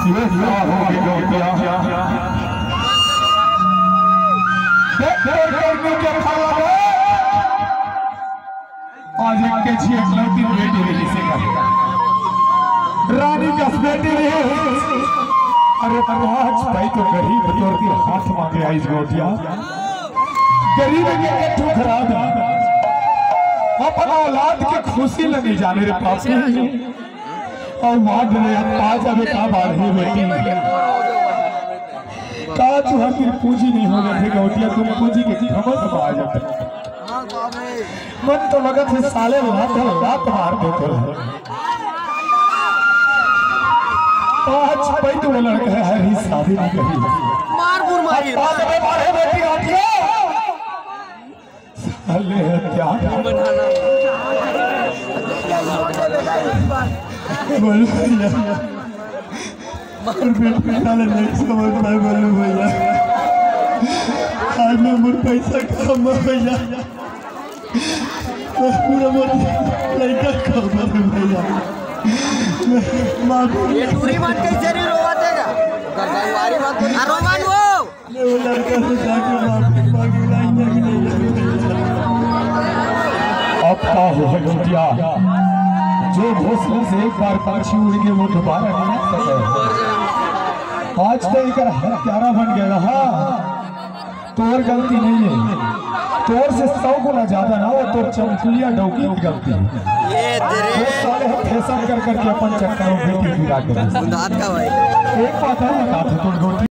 ये क्या हो गया आज इनके छे इकलौती बेटी रही से रानी का बेटी रही। अरे आज भाई तो गरीब तौर के हाथ मांगे आई गोटिया गरीब के ठुकरा दा अपना औलाद की खुशी लगी जाने रे पापी और मां ने आज अब का बात है बेटी का तू हमारी पूंजी नहीं हो गई गोटिया तुम पूंजी के खबर तो आ जाते मन तो लगा थे साले लात मार देते आज भाई तो लड़का है ही शादी नहीं करी मार बुर मारी मारे बेटी गोटिया साले क्या बनाना बोल भैया मार बेटी साले नहीं समझ में बोल भैया आज मैं मुझ पैसा कम भैया पूरा मोर लड़का खबर भैया ये टूरी बात कैसे नहीं रोवा देगा गरदारी बात तो रोमान वो लड़का से जाके माफी मांगी नहीं अब का हो गोटिया जो घोंसले से एक बार पंछी उड़ के वो दोबारा नहीं आ सके आज तो एक हत्यारा बन गया। हाँ तोर गलती नहीं है तोर से 100 गुना ज्यादा ना हो तो चमकुलिया डौकी की गलती है ये तेरे साले फैशन कर करके अपन चक्कर में गिरा के दांत का भाई एक बात है बता तुम